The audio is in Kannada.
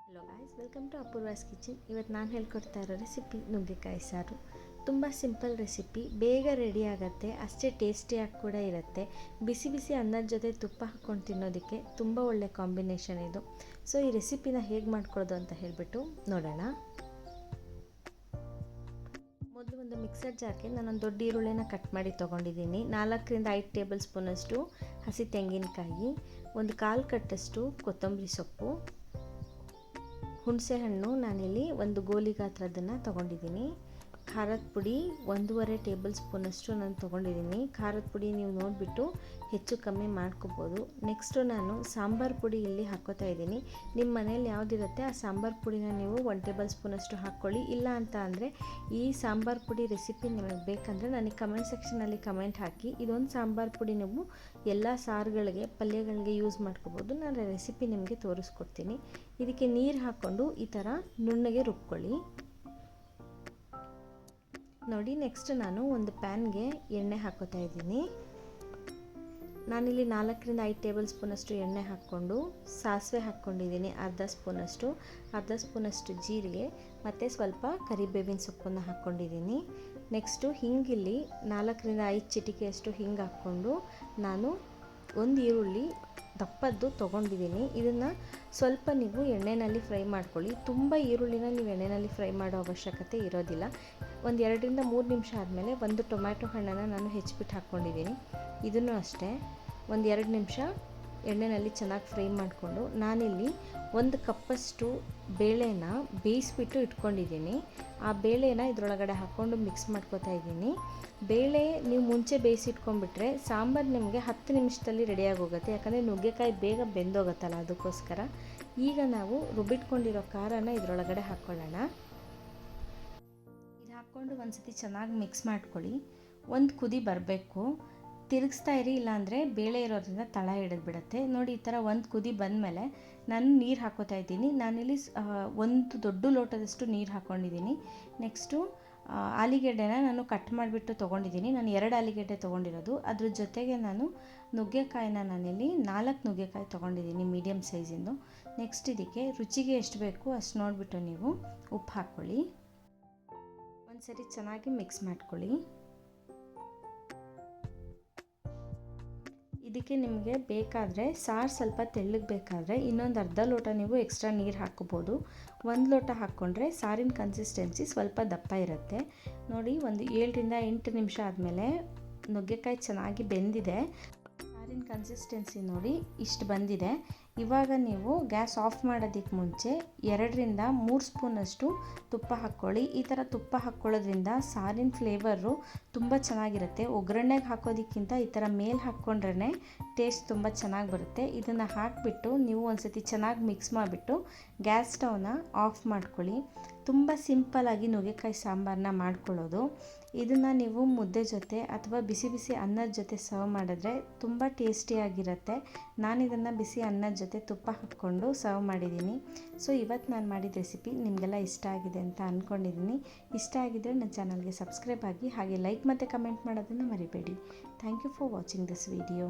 Hello guys, welcome to Apoorva's kitchen. ಇವತ್ತು ನಾನು ಹೇಳ್ಕೊಡ್ತಾ ಇರೋ ರೆಸಿಪಿ ನುಗ್ಗೆಕಾಯಿ ಸಾರು. ತುಂಬ ಸಿಂಪಲ್ ರೆಸಿಪಿ, ಬೇಗ ರೆಡಿ ಆಗುತ್ತೆ, ಅಷ್ಟೇ ಟೇಸ್ಟಿಯಾಗಿ ಕೂಡ ಇರುತ್ತೆ. ಬಿಸಿ ಬಿಸಿ ಅನ್ನದ ಜೊತೆ ತುಪ್ಪ ಹಾಕ್ಕೊಂಡು ತಿನ್ನೋದಕ್ಕೆ ತುಂಬ ಒಳ್ಳೆ ಕಾಂಬಿನೇಷನ್ ಇದು. ಸೊ ಈ ರೆಸಿಪಿನ ಹೇಗೆ ಮಾಡ್ಕೊಳ್ಳೋದು ಅಂತ ಹೇಳಿಬಿಟ್ಟು ನೋಡೋಣ. ಮೊದಲು ಒಂದು ಮಿಕ್ಸರ್ ಜಾರ್ಗೆ ನಾನೊಂದು ದೊಡ್ಡ ಈರುಳ್ಳಿನ ಕಟ್ ಮಾಡಿ ತೊಗೊಂಡಿದ್ದೀನಿ. 4-5 ಟೇಬಲ್ ಸ್ಪೂನಷ್ಟು ಹಸಿ ತೆಂಗಿನಕಾಯಿ, ಒಂದು 1/4 ಕಟ್ಟಷ್ಟು ಕೊತ್ತಂಬರಿ ಸೊಪ್ಪು, ಹುಣಸೆಹಣ್ಣು ನಾನಿಲ್ಲಿ ಒಂದು ಗೋಲಿ ಗಾತ್ರದನ್ನು ತೊಗೊಂಡಿದ್ದೀನಿ. ಖಾರದ ಪುಡಿ 1.5 ಟೇಬಲ್ ಸ್ಪೂನಷ್ಟು ನಾನು ತೊಗೊಂಡಿದ್ದೀನಿ. ಖಾರದ ಪುಡಿ ನೀವು ನೋಡಿಬಿಟ್ಟು ಹೆಚ್ಚು ಕಮ್ಮಿ ಮಾಡ್ಕೋಬೋದು. ನೆಕ್ಸ್ಟು ನಾನು ಸಾಂಬಾರು ಪುಡಿ ಇಲ್ಲಿ ಹಾಕ್ಕೋತಾ ಇದ್ದೀನಿ. ನಿಮ್ಮ ಮನೇಲಿ ಯಾವುದಿರುತ್ತೆ ಆ ಸಾಂಬಾರು ಪುಡಿನ ನೀವು 1 ಟೇಬಲ್ ಸ್ಪೂನಷ್ಟು ಹಾಕ್ಕೊಳ್ಳಿ. ಇಲ್ಲ ಅಂತ ಅಂದರೆ ಈ ಸಾಂಬಾರು ಪುಡಿ ರೆಸಿಪಿ ನಿಮಗೆ ಬೇಕಂದರೆ ನನಗೆ ಕಮೆಂಟ್ ಸೆಕ್ಷನಲ್ಲಿ ಕಮೆಂಟ್ ಹಾಕಿ. ಇದೊಂದು ಸಾಂಬಾರು ಪುಡಿ ನೀವು ಎಲ್ಲ ಸಾರುಗಳಿಗೆ, ಪಲ್ಯಗಳಿಗೆ ಯೂಸ್ ಮಾಡ್ಕೋಬೋದು. ನಾನು ರೆಸಿಪಿ ನಿಮಗೆ ತೋರಿಸ್ಕೊಡ್ತೀನಿ. ಇದಕ್ಕೆ ನೀರು ಹಾಕ್ಕೊಂಡು ಈ ಥರ ನುಣ್ಣಗೆ ರುಬ್ಕೊಳ್ಳಿ. ನೋಡಿ, ನೆಕ್ಸ್ಟ್ ನಾನು ಒಂದು ಪ್ಯಾನ್ಗೆ ಎಣ್ಣೆ ಹಾಕೋತಾ ಇದ್ದೀನಿ. ನಾನಿಲ್ಲಿ 4-5 ಟೇಬಲ್ ಸ್ಪೂನಷ್ಟು ಎಣ್ಣೆ ಹಾಕ್ಕೊಂಡು ಸಾಸಿವೆ ಹಾಕ್ಕೊಂಡಿದ್ದೀನಿ, ಅರ್ಧ ಸ್ಪೂನಷ್ಟು ಜೀರಿಗೆ ಮತ್ತು ಸ್ವಲ್ಪ ಕರಿಬೇವಿನ ಸೊಪ್ಪನ್ನು ಹಾಕ್ಕೊಂಡಿದ್ದೀನಿ. ನೆಕ್ಸ್ಟು ಹಿಂಗಿಲ್ಲಿ 4-5 ಚಿಟಿಕೆಯಷ್ಟು ಹಿಂಗೆ ಹಾಕ್ಕೊಂಡು ನಾನು ಒಂದು ಈರುಳ್ಳಿ ದಪ್ಪದ್ದು ತೊಗೊಂಡಿದ್ದೀನಿ. ಇದನ್ನು ಸ್ವಲ್ಪ ನೀವು ಎಣ್ಣೆಯಲ್ಲಿ ಫ್ರೈ ಮಾಡ್ಕೊಳ್ಳಿ. ತುಂಬ ಈರುಳ್ಳಿನ ನೀವು ಎಣ್ಣೆಯಲ್ಲಿ ಫ್ರೈ ಮಾಡೋ ಅವಶ್ಯಕತೆ ಇರೋದಿಲ್ಲ. ಒಂದು 2-3 ನಿಮಿಷ ಆದಮೇಲೆ ಒಂದು ಟೊಮ್ಯಾಟೊ ಹಣ್ಣನ್ನು ನಾನು ಹೆಚ್ಚಿಬಿಟ್ಟು ಹಾಕ್ಕೊಂಡಿದ್ದೀನಿ. ಇದನ್ನು ಅಷ್ಟೇ ಒಂದು 2 ನಿಮಿಷ ಎಣ್ಣೆಯಲ್ಲಿ ಚೆನ್ನಾಗಿ ಫ್ರೈ ಮಾಡಿಕೊಂಡು ನಾನಿಲ್ಲಿ 1 ಕಪ್ಪಷ್ಟು ಬೇಳೆನ ಬೇಯಿಸ್ಬಿಟ್ಟು ಇಟ್ಕೊಂಡಿದ್ದೀನಿ. ಆ ಬೇಳೆನ ಇದರೊಳಗಡೆ ಹಾಕ್ಕೊಂಡು ಮಿಕ್ಸ್ ಮಾಡ್ಕೋತಾ ಇದ್ದೀನಿ. ಬೇಳೆ ನೀವು ಮುಂಚೆ ಬೇಯಿಸಿಟ್ಕೊಂಡ್ಬಿಟ್ರೆ ಸಾಂಬಾರು ನಿಮಗೆ 10 ನಿಮಿಷದಲ್ಲಿ ರೆಡಿಯಾಗಿ ಹೋಗುತ್ತೆ. ಯಾಕಂದರೆ ನುಗ್ಗೆಕಾಯಿ ಬೇಗ ಬೆಂದೋಗುತ್ತಲ್ಲ, ಅದಕ್ಕೋಸ್ಕರ. ಈಗ ನಾವು ರುಬ್ಬಿಟ್ಕೊಂಡಿರೋ ಖಾರನ ಇದರೊಳಗಡೆ ಹಾಕ್ಕೊಳ್ಳೋಣ. ಇದು ಹಾಕ್ಕೊಂಡು ಒಂದು ಸತಿ ಚೆನ್ನಾಗಿ ಮಿಕ್ಸ್ ಮಾಡ್ಕೊಳ್ಳಿ. ಒಂದು ಕುದಿ ಬರಬೇಕು, ತಿರುಗಿಸ್ತಾ ಇರಿ, ಇಲ್ಲಾಂದರೆ ಬೇಳೆ ಇರೋದ್ರಿಂದ ತಳ ಹಿಡಿದ್ಬಿಡುತ್ತೆ. ನೋಡಿ, ಈ ಥರ ಒಂದು ಕುದಿ ಬಂದಮೇಲೆ ನಾನು ನೀರು ಹಾಕೋತಾ ಇದ್ದೀನಿ. ನಾನಿಲ್ಲಿ ಒಂದು ದೊಡ್ಡ ಲೋಟದಷ್ಟು ನೀರು ಹಾಕ್ಕೊಂಡಿದ್ದೀನಿ. ನೆಕ್ಸ್ಟು ಆಲೂಗೆಡ್ಡೆನ ನಾನು ಕಟ್ ಮಾಡಿಬಿಟ್ಟು ತೊಗೊಂಡಿದ್ದೀನಿ. ನಾನು 2 ಆಲೂಗೆಡ್ಡೆ ತೊಗೊಂಡಿರೋದು. ಅದ್ರ ಜೊತೆಗೆ ನಾನು ನುಗ್ಗೆಕಾಯಿನ ನಾನಿಲ್ಲಿ 4 ನುಗ್ಗೆಕಾಯಿ ತೊಗೊಂಡಿದ್ದೀನಿ, ಮೀಡಿಯಮ್ ಸೈಜಿಂದು. ನೆಕ್ಸ್ಟ್ ಇದಕ್ಕೆ ರುಚಿಗೆ ಎಷ್ಟು ಬೇಕು ಅಷ್ಟು ನೋಡಿಬಿಟ್ಟು ನೀವು ಉಪ್ಪು ಹಾಕ್ಕೊಳ್ಳಿ. ಒಂದು ಸರಿ ಚೆನ್ನಾಗಿ ಮಿಕ್ಸ್ ಮಾಡ್ಕೊಳ್ಳಿ. ಇದಕ್ಕೆ ನಿಮಗೆ ಬೇಕಾದರೆ ಸಾರು ಸ್ವಲ್ಪ ತೆಳ್ಳಗೆ ಬೇಕಾದರೆ ಇನ್ನೊಂದು ಅರ್ಧ ಲೋಟ ನೀವು ಎಕ್ಸ್ಟ್ರಾ ನೀರು ಹಾಕ್ಕೋಬೋದು. 1 ಲೋಟ ಹಾಕ್ಕೊಂಡ್ರೆ ಸಾರಿನ ಕನ್ಸಿಸ್ಟೆನ್ಸಿ ಸ್ವಲ್ಪ ದಪ್ಪ ಇರುತ್ತೆ. ನೋಡಿ, ಒಂದು 7-8 ನಿಮಿಷ ಆದಮೇಲೆ ನುಗ್ಗೆಕಾಯಿ ಚೆನ್ನಾಗಿ ಬೆಂದಿದೆ. ಸಾರಿನ ಕನ್ಸಿಸ್ಟೆನ್ಸಿ ನೋಡಿ ಇಷ್ಟು ಬಂದಿದೆ. ಇವಾಗ ನೀವು ಗ್ಯಾಸ್ ಆಫ್ ಮಾಡೋದಕ್ಕೆ ಮುಂಚೆ 2-3 ಸ್ಪೂನಷ್ಟು ತುಪ್ಪ ಹಾಕ್ಕೊಳ್ಳಿ. ಈ ಥರ ತುಪ್ಪ ಹಾಕ್ಕೊಳ್ಳೋದ್ರಿಂದ ಸಾರಿನ ಫ್ಲೇವರು ತುಂಬ ಚೆನ್ನಾಗಿರುತ್ತೆ. ಒಗ್ಗರಣೆಗೆ ಹಾಕೋದಕ್ಕಿಂತ ಈ ಥರ ಮೇಲೆ ಹಾಕ್ಕೊಂಡ್ರೆ ಟೇಸ್ಟ್ ತುಂಬ ಚೆನ್ನಾಗಿ ಬರುತ್ತೆ. ಇದನ್ನು ಹಾಕಿಬಿಟ್ಟು ನೀವು ಒಂದು ಸತಿ ಚೆನ್ನಾಗಿ ಮಿಕ್ಸ್ ಮಾಡಿಬಿಟ್ಟು ಗ್ಯಾಸ್ ಸ್ಟವ್ನ ಆಫ್ ಮಾಡ್ಕೊಳ್ಳಿ. ತುಂಬ ಸಿಂಪಲ್ಲಾಗಿ ನುಗ್ಗೆಕಾಯಿ ಸಾಂಬಾರನ್ನ ಮಾಡ್ಕೊಳ್ಳೋದು. ಇದನ್ನು ನೀವು ಮುದ್ದೆ ಜೊತೆ ಅಥವಾ ಬಿಸಿ ಬಿಸಿ ಅನ್ನದ ಜೊತೆ ಸರ್ವ್ ಮಾಡಿದ್ರೆ ತುಂಬ ಟೇಸ್ಟಿಯಾಗಿರುತ್ತೆ. ನಾನು ಇದನ್ನು ಬಿಸಿ ಅನ್ನದ ಜೊತೆ ತುಪ್ಪ ಹಾಕ್ಕೊಂಡು ಸರ್ವ್ ಮಾಡಿದ್ದೀನಿ. ಸೊ ಇವತ್ತು ನಾನು ಮಾಡಿದ ರೆಸಿಪಿ ನಿಮಗೆಲ್ಲ ಇಷ್ಟ ಆಗಿದೆ ಅಂತ ಅಂದ್ಕೊಂಡಿದ್ದೀನಿ. ಇಷ್ಟ ಆಗಿದ್ದರೆ ನನ್ನ ಚಾನಲ್ಗೆ ಸಬ್ಸ್ಕ್ರೈಬ್ ಆಗಿ, ಹಾಗೆ ಲೈಕ್ ಮತ್ತು ಕಮೆಂಟ್ ಮಾಡೋದನ್ನು ಮರಿಬೇಡಿ. Thank you for watching this video.